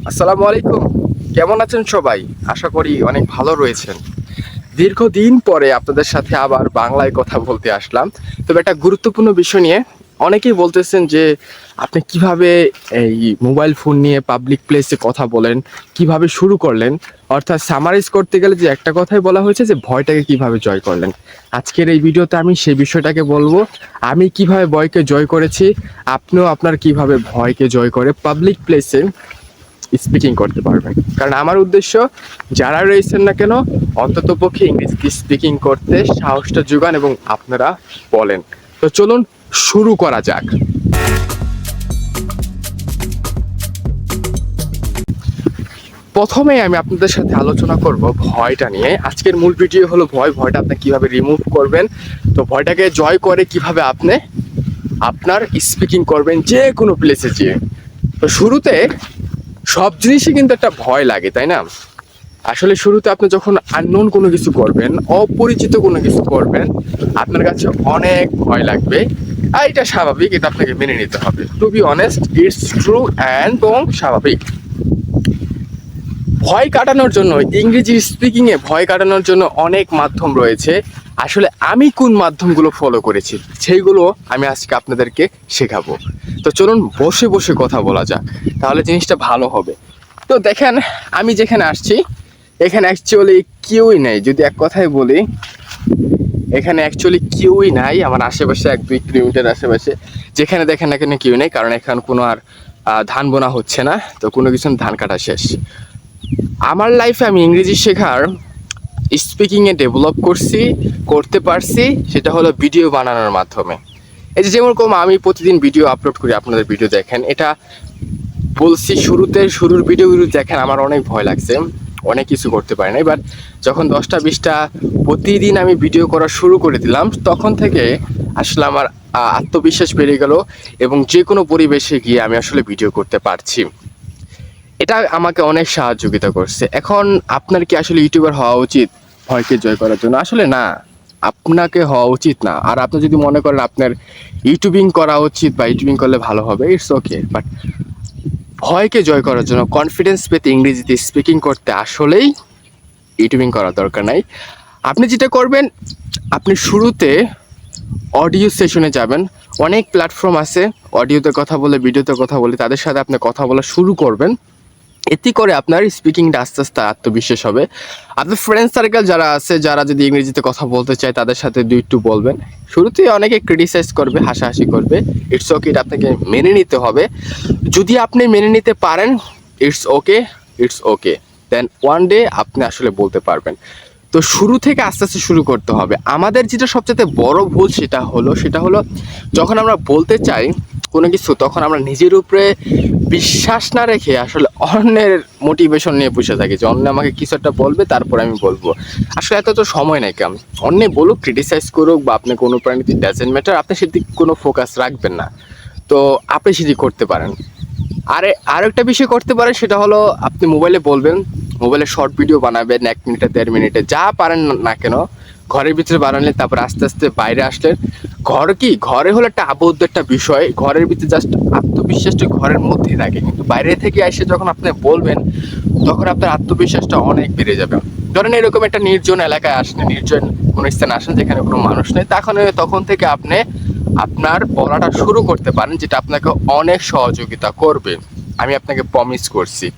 আসসালামু আলাইকুম। কেমন আছেন সবাই? আশা করি অনেক ভালো রয়েছেন। দীর্ঘদিন পরে আপনাদের সাথে আবার বাংলায় কথা বলতে আসলাম। তবে একটা গুরুত্বপূর্ণ বিষয় নিয়ে। অনেকেই বলতেছেন যে আপনি কিভাবে এই মোবাইল ফোন নিয়ে পাবলিক প্লেসে কথা বলেন, কিভাবে শুরু করলেন? অর্থাৎ সামারাইজ করতে গেলে যে একটা কথাই বলা হয়েছে যে ভয়টাকে কিভাবে জয় করলেন। আজকের এই ভিডিওতে আমি সেই বিষয়টাকে বলবো। আমি কিভাবে ভয়কে জয় করেছি, আপনিও আপনার কিভাবে ভয়কে জয় করে পাবলিক প্লেসে স্পিকিং করতে পারবেন। কারণ আমার উদ্দেশ্য যারা রয়েছেন না কেন অন্ততপক্ষে ইংরেজিতে স্পিকিং করতে সাহসটা যোগান এবং আপনারা বলেন। তো চলুন শুরু করা যাক। প্রথমেই আমি আপনাদের সাথে আলোচনা করব ভয়টা নিয়ে। আজকের মূল ভিডিও হলো ভয়টা আপনি কিভাবে রিমুভ করবেন। তো ভয়টাকে জয় করে কিভাবে আপনি আপনার স্পিকিং করবেন যে কোনো প্লেসে যেয়ে। তো শুরুতে সব জিনিসই কিন্তু একটা ভয় লাগে, তাই না? আসলে শুরুতে আপনি যখন আননোন কোনো কিছু করবেন, অপরিচিত কোনো কিছু করবেন, আপনার কাছে অনেক ভয় লাগবে। আর এটা স্বাভাবিক, এটা আপনাকে মেনে নিতে হবে। To be honest, it's true and স্বাভাবিক। ভয় কাটানোর জন্য ইংরেজি স্পিকিংয়ে ভয় কাটানোর জন্য অনেক মাধ্যম রয়েছে। আসলে আমি কোন মাধ্যমগুলো ফলো করেছি সেইগুলো আমি আজকে আপনাদেরকে শেখাবো। তো চলুন বসে বসে কথা বলা যাক, তাহলে জিনিসটা ভালো হবে। তো দেখেন, আমি যেখানে আসছি এখানে অ্যাকচুয়ালি কেউই নেই। যদি এক কথায় বলি, এখানে অ্যাকচুয়ালি কেউই নাই। আমার আশেপাশে 1-2 কিলোমিটার আশেপাশে যেখানে দেখেন না কেন কেউ নেই, কারণ এখানে কোনো আর ধান বোনা হচ্ছে না। তো কোনো কিছু ধান কাটা শেষ। আমার লাইফে আমি ইংরেজি শেখার স্পিকিংয়ে ডেভেলপ করতে পারছি, সেটা হলো ভিডিও বানানোর মাধ্যমে। এই যে যেরকম আমি প্রতিদিন ভিডিও আপলোড করি, আপনাদের ভিডিও দেখেন। এটা বলছি শুরুর ভিডিওগুলো দেখেন, আমার অনেক ভয় লাগছে, অনেক কিছু করতে পারি না। এবার যখন 10টা-20টা প্রতিদিন আমি ভিডিও করা শুরু করে দিলাম, তখন থেকে আসলে আমার আত্মবিশ্বাস বেড়ে গেল এবং যে কোনো পরিবেশে গিয়ে আমি আসলে ভিডিও করতে পারছি। এটা আমাকে অনেক সাহায্যিতা করছে। এখন আপনার কি আসলে ইউটিউবার হওয়া উচিত ভয়কে জয় করার জন্য? আসলে না, আপনাকে হওয়া উচিত না। আর আপনি যদি মনে করেন আপনার ইউটিউবিং করা উচিত বা ইউটিউবিং করলে ভালো হবে, ইটস ওকে। বাট ভয়কে জয় করার জন্য কনফিডেন্স পেতে ইংরেজিতে স্পিকিং করতে আসলেই ইউটিউবিং করার দরকার নাই। আপনি যেটা করবেন, আপনি শুরুতে অডিও সেশনে যাবেন। অনেক প্ল্যাটফর্ম আছে অডিওতে কথা বলে, ভিডিওতে কথা বলে, তাদের সাথে আপনি কথা বলা শুরু করবেন। এতে করে আপনার স্পিকিংটা আস্তে আস্তে আত্মবিশ্বাস হবে। আপনার ফ্রেন্ড সার্কেল যারা আছে, যারা যদি ইংরেজিতে কথা বলতে চায়, তাদের সাথে একটু বলবেন। শুরুতে অনেকে ক্রিটিসাইজ করবে, হাসাহাসি করবে, ইটস ওকে, এটা আপনাকে মেনে নিতে হবে। যদি আপনি মেনে নিতে পারেন, it's okay, it's okay, then one day আপনি আসলে বলতে পারবেন। তো শুরু থেকে আস্তে আস্তে শুরু করতে হবে। আমাদের যেটা সবচেয়ে বড় ভুল সেটা হলো যখন আমরা বলতে চাই কোনো কিছু, তখন আমরা নিজের উপরে বিশ্বাস না রেখে আসলে অন্যের মোটিভেশন নিয়ে বসে থাকি যে অন্য আমাকে কিছু একটা বলবে, তারপর আমি বলবো। আসলে এত তো সময় নাই। কেমন অন্য বলুক, ক্রিটিসাইজ করুক বা আপনি কোনো প্রাণীতে ডাজেন্ট ম্যাটার, আপনি সেদিকে কোনো ফোকাস রাখবেন না। তো আপনি সেটি করতে পারেন। আরও একটা বিষয় করতে পারেন, সেটা হলো আপনি মোবাইলে বলবেন, মোবাইলে শর্ট ভিডিও বানাবেন 1 মিনিটে 1.5 মিনিটে, যা পারেন না কেন। ঘরের ভিতরে বানালেন, তারপর আস্তে আস্তে বাইরে আসলেন। ঘরে হলো একটা আবদ্ধ একটা বিষয়, ঘরের ভিতরে জাস্ট আত্মবিশ্বাসটা ঘরের মধ্যেই থাকে, কিন্তু বাইরে থেকে এসে যখন আপনি বলবেন, তখন আপনার আত্মবিশ্বাসটা অনেক বেড়ে যাবে। ধরেন এরকম একটা নির্জন এলাকায় আসেন, নির্জন কোনো স্থানে আসেন যেখানে কোনো মানুষ নেই, তখন থেকে আপনি আপনার বলাটা শুরু করতে পারেন, যেটা আপনাকে অনেক সহযোগিতা করবে, আমি আপনাকে প্রমিস করছি।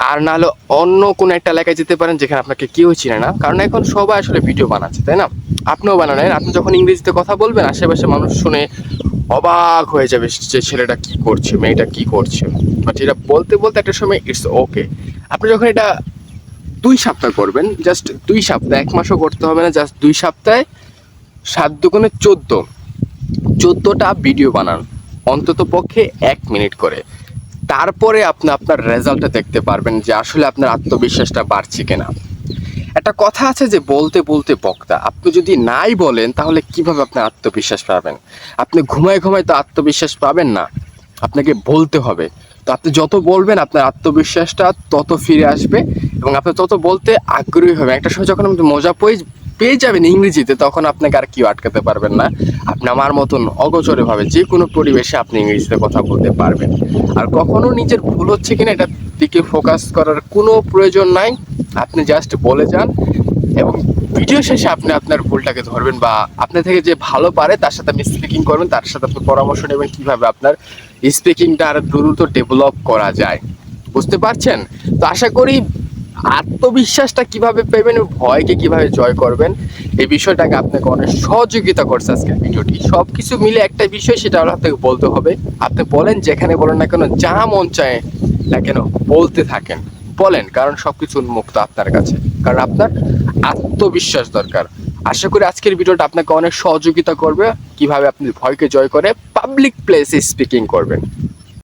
আর না হলে অন্য কোনো একটা এলাকায় যেতে পারেন যেখানে আপনাকে কেউ চিনে না, কারণ এখন সবাই আসলে ভিডিও বানাচ্ছে, তাই না? আপনিও বানালেন। আপনি যখন ইংরেজিতে কথা বলবেন, আশেপাশে মানুষ শুনে অবাক হয়ে যাবে যে ছেলেটা কি করছে, মেয়েটা কি করছে। বাট এটা বলতে বলতে একটা সময় ইটস ওকে। আপনি যখন এটা 2 সপ্তাহ করবেন, জাস্ট 2 সপ্তাহ, 1 মাসও করতে হবে না, জাস্ট 2 সপ্তাহে 7 × 14টা ভিডিও বানান, অন্তত পক্ষে 1 মিনিট করে। তারপরে আপনি আপনার রেজাল্টটা দেখতে পারবেন যে আসলে আপনার আত্মবিশ্বাসটা বাড়ছে কিনা। একটা কথা আছে যে বলতে বলতে বক্তা। আপনি যদি নাই বলেন, তাহলে কিভাবে আপনার আত্মবিশ্বাস পাবেন? আপনি ঘুমায় ঘুমায় তো আত্মবিশ্বাস পাবেন না, আপনাকে বলতে হবে। তো আপনি যত বলবেন, আপনার আত্মবিশ্বাসটা তত ফিরে আসবে এবং আপনি তত বলতে আগ্রহী হবেন। একটা সময় যখন আমি পেয়ে যাবেন ইংরেজিতে, তখন আপনাকে আর কেউ আটকাতে পারবেন না। আপনি আমার মতন অগোচরে ভাবে যে কোনো পরিবেশে আপনি ইংরেজিতে কথা বলতে পারবেন। আর কখনো নিজের ভুল হচ্ছে কিনা এটার দিকে ফোকাস করার কোনো প্রয়োজন নাই। আপনি জাস্ট বলে যান এবং ভিডিও শেষে আপনি আপনার ভুলটাকে ধরবেন, বা আপনার থেকে যে ভালো পারে তার সাথে আপনি স্পিকিং করবেন, তার সাথে আপনি পরামর্শ নেবেন কিভাবে আপনার স্পিকিংটা আরো দ্রুত ডেভেলপ করা যায়। বুঝতে পারছেন? তো আশা করি আত্মবিশ্বাসটা কিভাবে পেবেন, ভয়কে কিভাবে জয় করবেন, এই বিষয়টাকে আপনাকে অনেক সহযোগিতা করছে আজকের ভিডিওটি। সবকিছু মিলে একটা বিষয়, সেটা হলো আপনাকে বলতে হবে। আপনি বলেন, যেখানে বলেন না কেন, যা মন চায় না কেন বলতে থাকেন, বলেন, কারণ সবকিছু উন্মুক্ত আপনার কাছে, কারণ আপনার আত্মবিশ্বাস দরকার। আশা করি আজকের ভিডিওটা আপনাকে অনেক সহযোগিতা করবে কিভাবে আপনি ভয়কে জয় করে পাবলিক প্লেসে স্পিকিং করবেন।